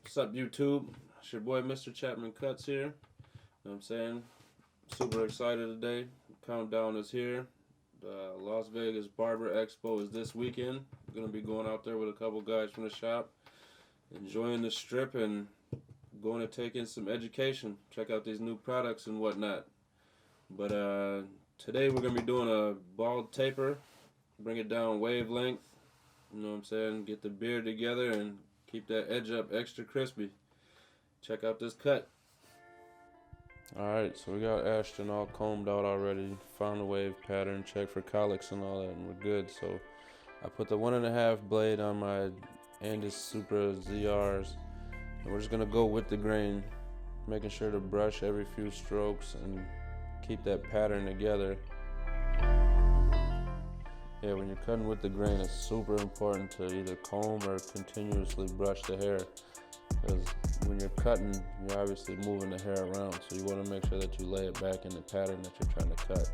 What's up, YouTube? It's your boy Mr. Chapman Cuts here. You know what I'm saying? Super excited today. Countdown is here. The Las Vegas Barber Expo is this weekend. I'm going to be going out there with a couple guys from the shop, enjoying the strip and going to take in some education. Check out these new products and whatnot. But today we're going to be doing a bald taper. Bring it down wavelength. You know what I'm saying? Get the beard together and keep that edge up extra crispy. Check out this cut. Alright, so we got Ashton all combed out already. Found a wave pattern, checked for colics and all that, and we're good. So I put the 1.5 blade on my Andis Supra ZRs. And we're just going to go with the grain, making sure to brush every few strokes and keep that pattern together. Yeah, when you're cutting with the grain, it's super important to either comb or continuously brush the hair. Because when you're cutting, you're obviously moving the hair around. So you want to make sure that you lay it back in the pattern that you're trying to cut.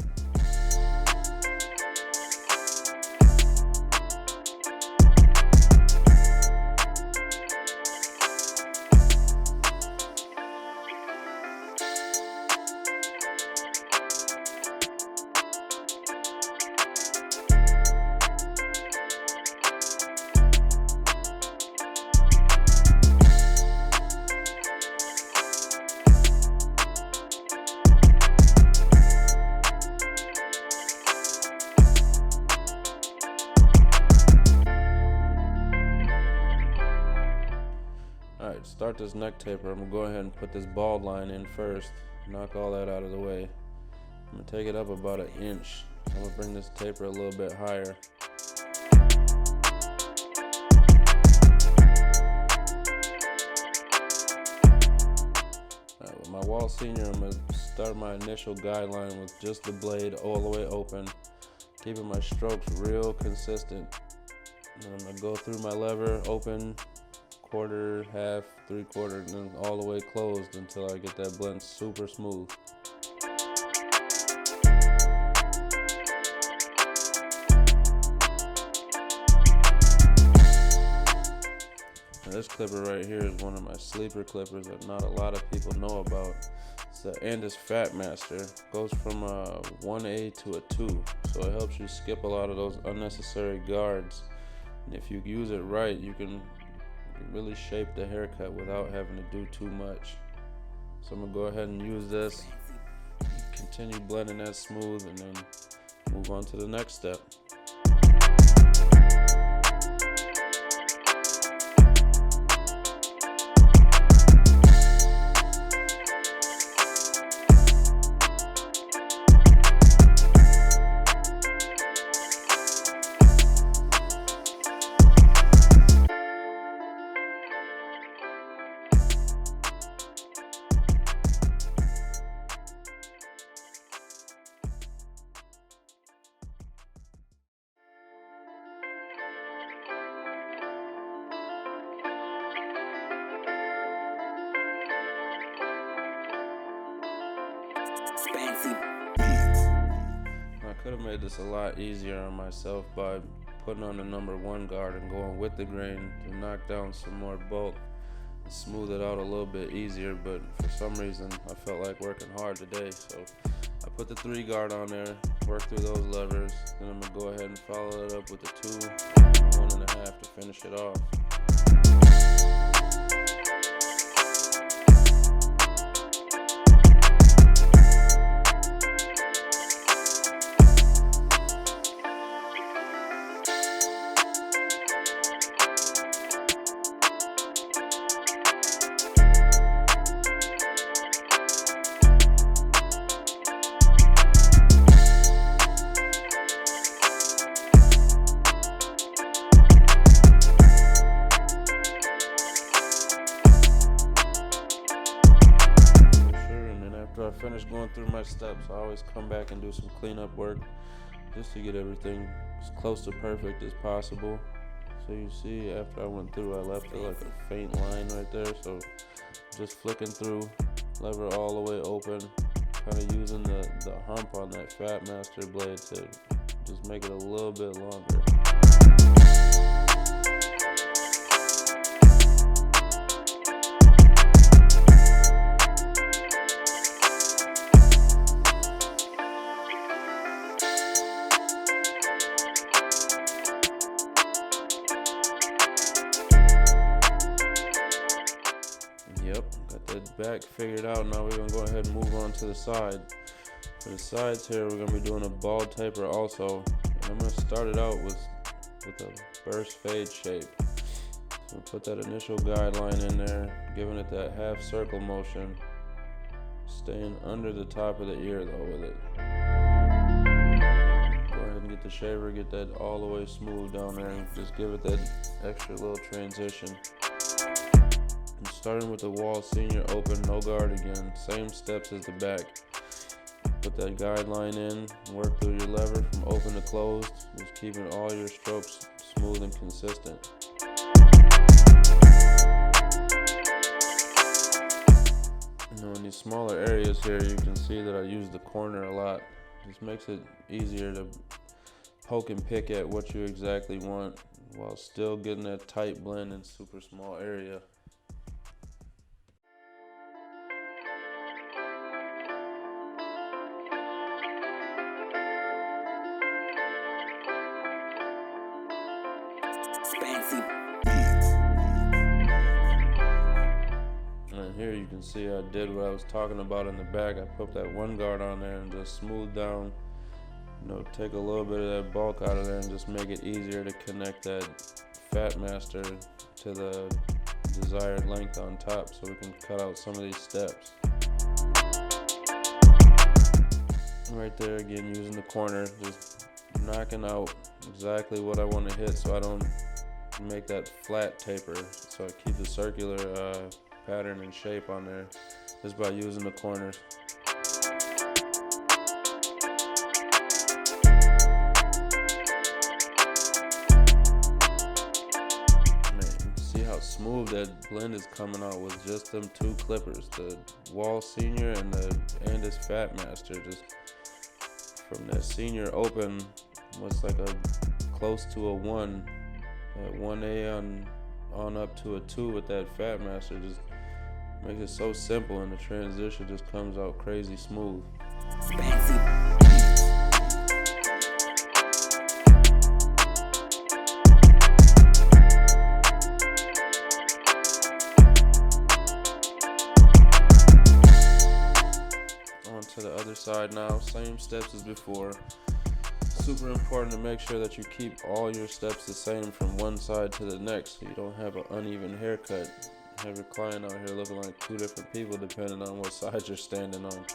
Alright, start this neck taper. I'm going to go ahead and put this bald line in first. Knock all that out of the way. I'm going to take it up about 1 inch. I'm going to bring this taper a little bit higher. Alright, with my wall senior, I'm going to start my initial guideline with just the blade all the way open. Keeping my strokes real consistent. And I'm going to go through my lever, open, quarter, half, 3/4, and then all the way closed until I get that blend super smooth. Now this clipper right here is one of my sleeper clippers that not a lot of people know about. It's the Andis Fat Master. Goes from a 1A to a 2, so it helps you skip a lot of those unnecessary guards. And if you use it right, you can really shape the haircut without having to do too much. So I'm gonna go ahead and use this, continue blending that smooth, and then move on to the next step. I could have made this a lot easier on myself by putting on the #1 guard and going with the grain to knock down some more bulk and smooth it out a little bit easier, but for some reason I felt like working hard today, so I put the 3 guard on there, work through those levers, then I'm going to go ahead and follow it up with the 2 and 1.5 to finish it off. After I finish going through my steps, I always come back and do some cleanup work just to get everything as close to perfect as possible. So you see, after I went through, I left it like a faint line right there. So just flicking through, lever all the way open, kind of using the hump on that Fat Master blade to just make it a little bit longer. Yep, got that back figured out. Now we're gonna go ahead and move on to the side. For the sides here, we're gonna be doing a bald taper also. And I'm gonna start it out with a burst fade shape. So we'll put that initial guideline in there, giving it that half circle motion, staying under the top of the ear though with it. Go ahead and get the shaver, get that all the way smooth down there, and just give it that extra little transition. And starting with the wall senior open, no guard again, same steps as the back. Put that guideline in, work through your lever from open to closed, just keeping all your strokes smooth and consistent. Now in these smaller areas here, you can see that I use the corner a lot. Just makes it easier to poke and pick at what you exactly want while still getting that tight blend in super small area. And here you can see I did what I was talking about in the back. I put that one guard on there and just smooth down, take a little bit of that bulk out of there and just make it easier to connect that fat master to the desired length on top so we can cut out some of these steps. Right there again, using the corner, just knocking out exactly what I want to hit so I don't make that flat taper, so I keep the circular pattern and shape on there just by using the corners. Man, see how smooth that blend is coming out with just them two clippers, the wall senior and this fat master. Just from that senior open, what's like a close to a 1, at 1A on up to a 2 with that fat master, just makes it so simple, and the transition just comes out crazy smooth. On to the other side now, same steps as before. Super important to make sure that you keep all your steps the same from one side to the next so you don't have an uneven haircut. Have your client out here looking like two different people depending on what side you're standing on.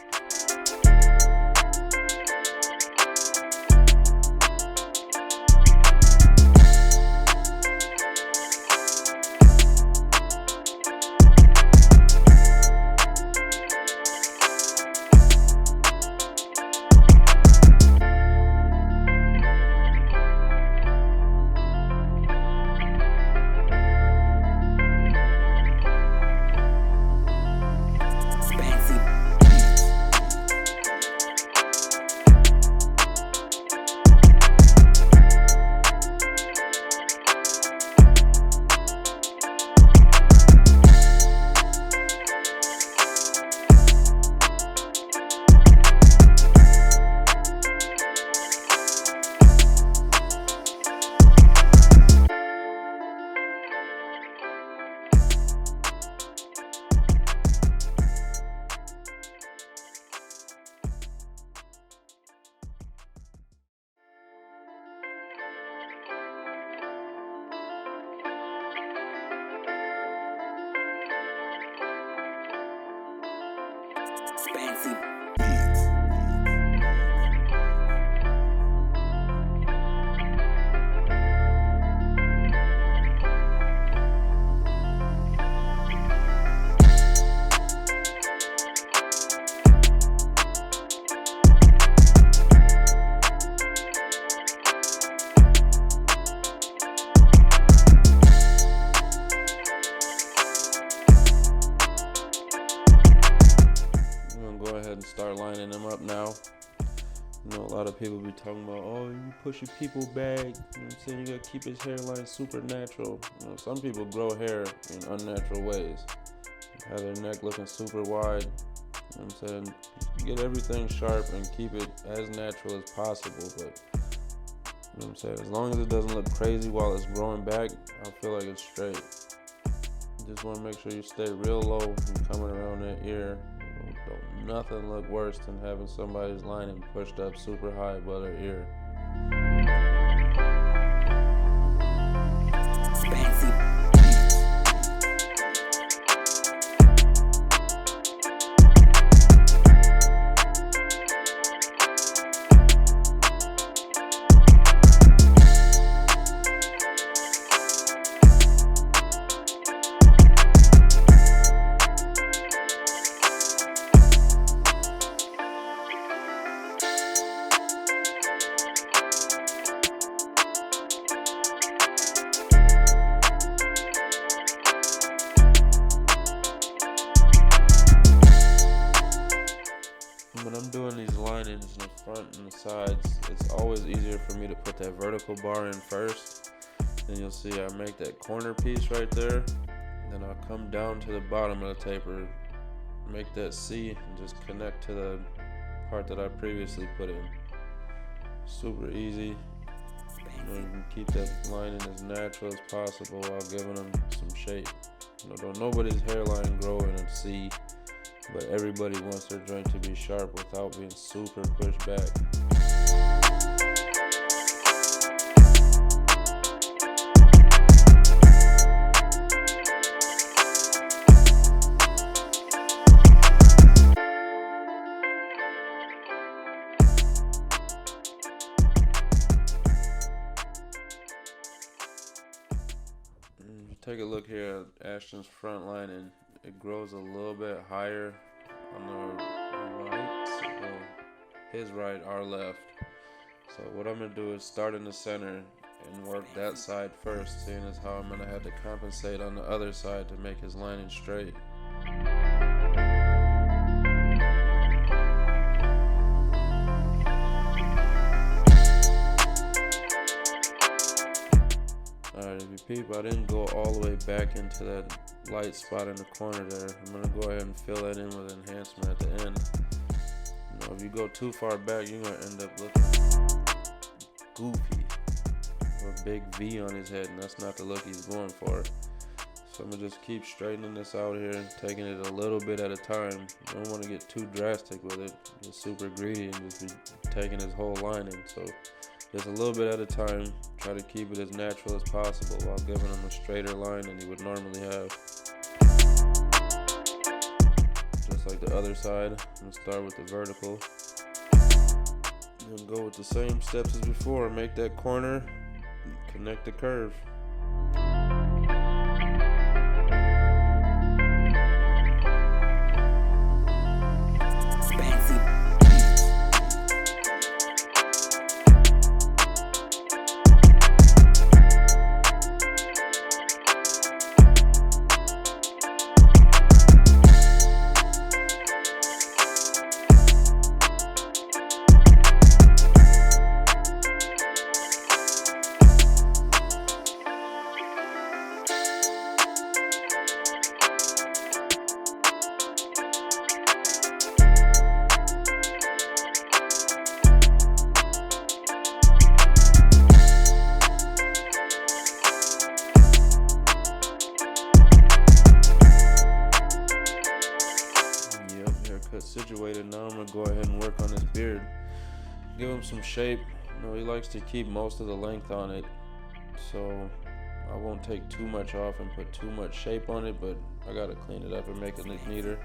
Fancy. Go ahead and start lining them up now. A lot of people be talking about, oh, you push your people back. You know what I'm saying? You gotta keep his hairline super natural. Some people grow hair in unnatural ways. Have their neck looking super wide. You know what I'm saying? Get everything sharp and keep it as natural as possible. But you know what I'm saying? As long as it doesn't look crazy while it's growing back, I feel like it's straight. Just want to make sure you stay real low when coming around that ear. Don't nothing look worse than having somebody's lining pushed up super high above their ear. When I'm doing these linings in the front and the sides, it's always easier for me to put that vertical bar in first. Then you'll see I make that corner piece right there. Then I'll come down to the bottom of the taper, make that C, and just connect to the part that I previously put in. Super easy. You can keep that lining as natural as possible while giving them some shape. Don't nobody's hairline grow in a C, but everybody wants their joint to be sharp without being super pushed back. Take a look here at Ashton's front line, and it grows a little bit higher on the right, well, his right, our left. So what I'm going to do is start in the center and work that side first, seeing as how I'm going to have to compensate on the other side to make his lining straight. Alright, if you peep, I didn't go all the way back into that light spot in the corner there. I'm going to go ahead and fill that in with enhancement at the end. If you go too far back, you're going to end up looking goofy. Or a big V on his head, and that's not the look he's going for. So I'm going to just keep straightening this out here, taking it a little bit at a time. You don't want to get too drastic with it. Get super greedy and just be taking his whole lining. So just a little bit at a time, try to keep it as natural as possible while giving him a straighter line than he would normally have. Just like the other side, I'm going to start with the vertical. Then go with the same steps as before, make that corner, connect the curve. Situated. Now I'm gonna go ahead and work on his beard, give him some shape. He likes to keep most of the length on it, so I won't take too much off and put too much shape on it, but I gotta clean it up and make it look neater.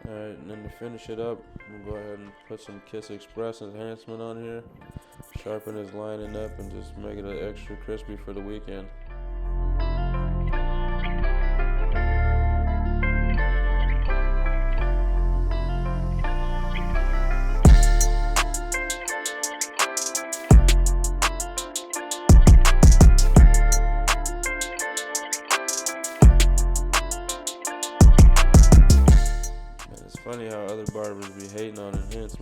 Alright, and then to finish it up, I'm going to go ahead and put some Kiss Express enhancement on here, sharpen his lining up, and just make it extra crispy for the weekend.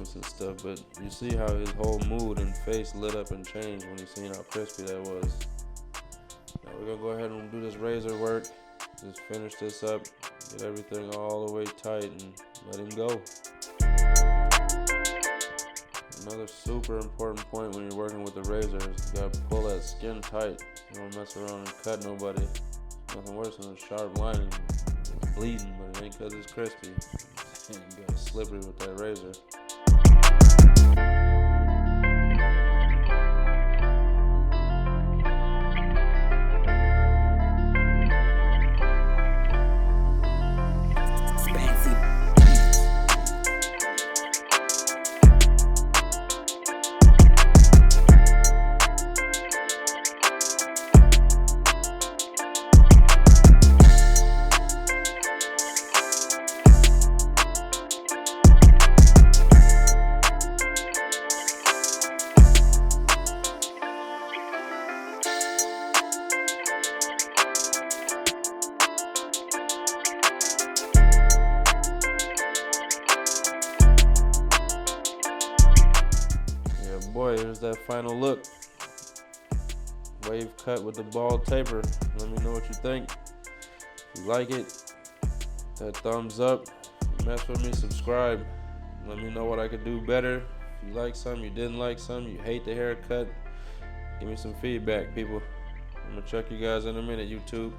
enhancements and stuff, but you see how his whole mood and face lit up and changed when he seen how crispy that was. Now we're gonna go ahead and do this razor work. Just finish this up, get everything all the way tight, and let him go. Another super important point when you're working with the razor is you gotta pull that skin tight. You don't mess around and cut nobody. Nothing worse than a sharp line and it's bleeding, but it ain't cause it's crispy. You got slippery with that razor. Boy, here's that final look. Wave cut with the bald taper. Let me know what you think. If you like it, that thumbs up. If you mess with me, subscribe. Let me know what I could do better. If you like some, you didn't like some, you hate the haircut, give me some feedback, people. I'm gonna check you guys in a minute, YouTube.